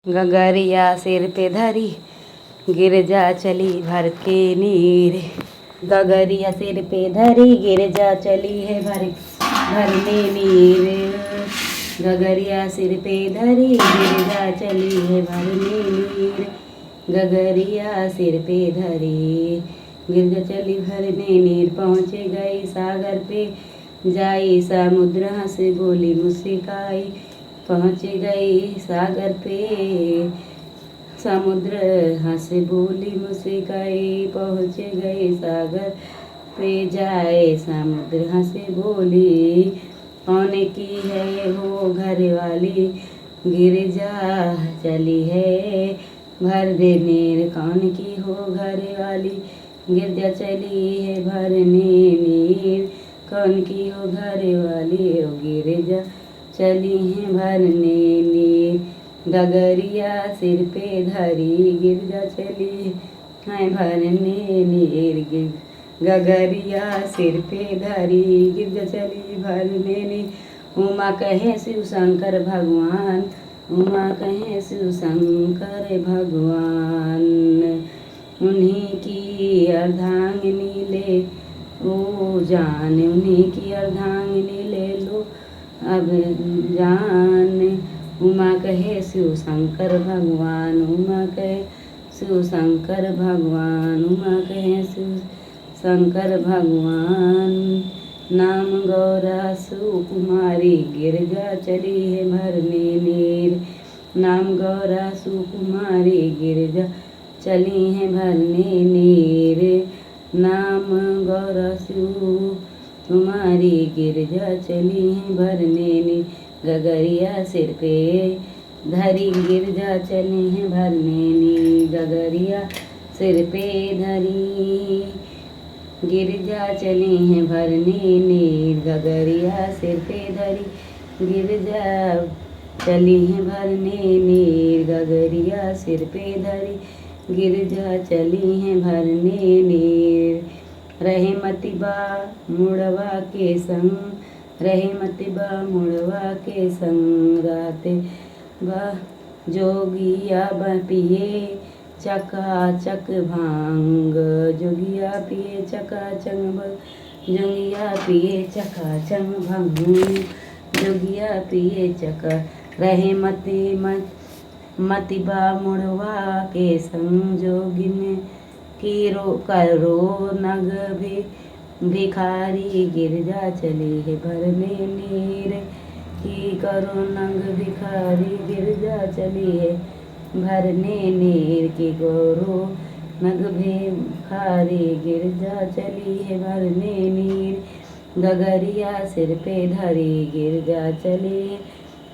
गगरिया सिर पे धरी गिरजा चली भर के नीर। गगरिया सिर पे धरी गिरजा चली है भरने नीर। गगरिया सिर पे धरी गिरजा चली है भरने नीर। गगरिया सिर पे धरी गिरजा चली भरने नीर। पहुँच गई सागर पे जाई समुद्र हंस बोली मुस्काई। पहुँच गई सागर पे समुद्र हंस बोली मुस्काई। पहुँच गई सागर पे जाए समुद्र हंस बोली। कौन की है वो घर वाली गिरजा चली है भरने नीर। कौन की हो घर वाली गिरजा चली है भरने नीर। कौन की हो घर वाली हो गिरजा चली है भरने नीर। गगरिया सिर पे धरी गिरजा चली है भरने नीर। गगरिया सिर पे धरी गिरजा चली भरने नीर। उमा कहे शिव शंकर भगवान, उमा कहे शिव शंकर भगवान। उन्हीं की अर्धांगिनी ले ओ जान, उन्हीं की अर्धांगिनी ले लो अब जान। उमा कहे शिव शंकर भगवान, उमा कहे शिव शंकर भगवान, उमा कहे शिव शंकर भगवान। नाम गौरा सुकुमारी गिरजा चली है भरने नीर। नाम गौरा सुकुमारी गिरजा चली है भरने नीर। नाम गौरा सुकुमारी गिरजा चली है भरने नीर। गगरिया सिर पे धरी गिरजा चली है भरने नीर। गगरिया सिर पे धरी गिरजा चली है भरने नीर। गगरिया सिर पे धरी गिरजा चली है भरने नीर। गगरिया सिर पे धरी गिरजा चली है भरने नीर। रहे मतिबा मुड़वा के संग, रहे मतिबा मुड़वा के संग। राते बा जोगिया पिए चकाचक भांग। जोगिया पिए चकाचक जोगिया पिए चकाचक भांग। जोगिया पिए चका रहे मतिबा मुड़वा के संग। जोगिन की करो नग भी भिखारी गिरजा चली है भरने नीर। की करो नग भिखारी गिरजा चली है भरने नीर। की करो नग भिखारी गिरजा चली है भरने नीर। गगरिया सिर पे धरी गिरजा चली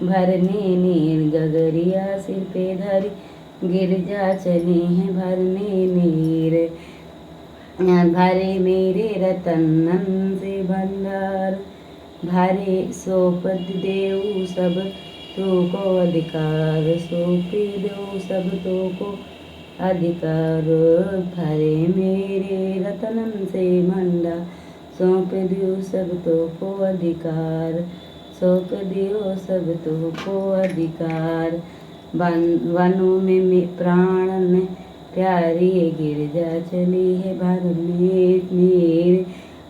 भरने नीर। गगरिया सिर पे धरी गिरजा चली है भरने नीर। भरे मेरे रतनन से भंडार, भरे सौंप देऊ सब तो को अधिकार। सौंप देऊ सब तो को अधिकार। भरे मेरे रतनन से भंडार, सौंप देऊ सब तो को अधिकार। सौंप देऊ सब तो को अधिकार। वनों में प्राणन प्यारी गिरजा चली है भरने नीर।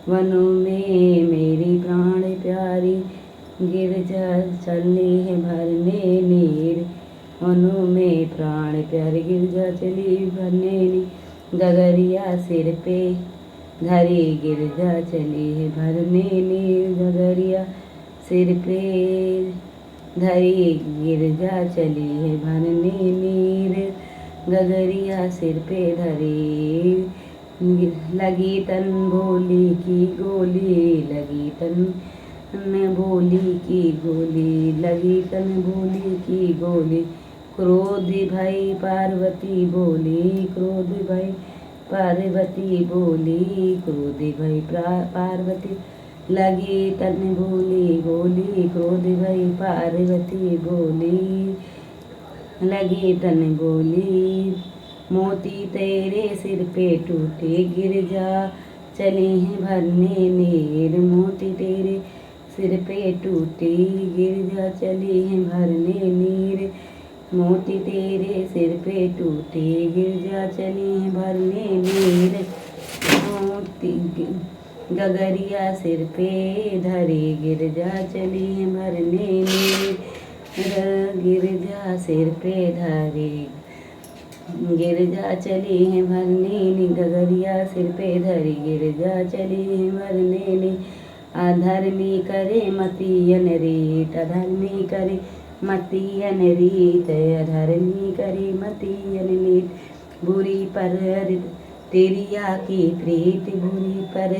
वनों में मेरी प्राण प्यारी गिरजा चली है भरने नीर। वनों में प्राण प्यारी गिरजा चली भरने नीर। गगरिया सिर पे धरी गिरजा चली है भरने नीर। गगरिया सिर पे धरी गिरजा चली है भरने नीर। गगरिया सिर पे धरी लगी तन भोली की गोली। लगी तन भोली की गोली, लगी तन भोली की गोली। क्रोधी भाई पार्वती बोली, क्रोधी भाई पार्वती बोली। क्रोधी भाई पार्वती लगी तन भोली गोली। क्रोधी भाई पार्वती बोली लगी तन बोली। मोती तेरे सिर पे टूटे गिरजा चली है भरने नीर। मोती तेरे सिर पे टूटी गिरजा चली है भरने नीर। मोती तेरे सिर पे टूटे गिरजा चली है भरने नीर। मोती गगरिया सिर पे धरे गिरजा चली है भरने नीर। गिरजा सिर पे धरे गिरजा चली है भरने नी। गगरिया सिर पे धरी गिरजा चली है भरने नी। अधर्मी करे मतियन रीत अधर्मी करे मतियन रीत अधर्मी करे मतियन नीत। बुरी पर तेरिया की प्रीत बुरी पर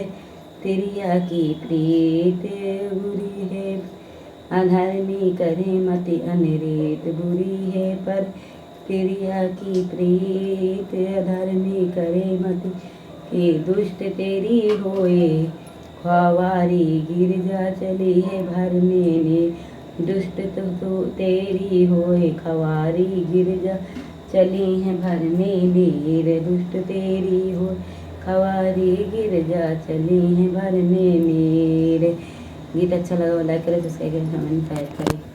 तेरिया की प्रीत बुरी है। अधर्मी करे मति अनरीत बुरी है पर तेरिया की प्रीत अधर्मी करे मति के। दुष्ट तेरी होए ख्वारी गिरजा चली है भरने ने। दुष्ट तो तेरी होए ख्वारी गिरजा चली है भरने नीर। दुष्ट तेरी होए ख्वारी गिरजा चली है भरने नीर। गीत अच्छा लगा लाइक करें, सब्सक्राइब करें, कमेंट करें।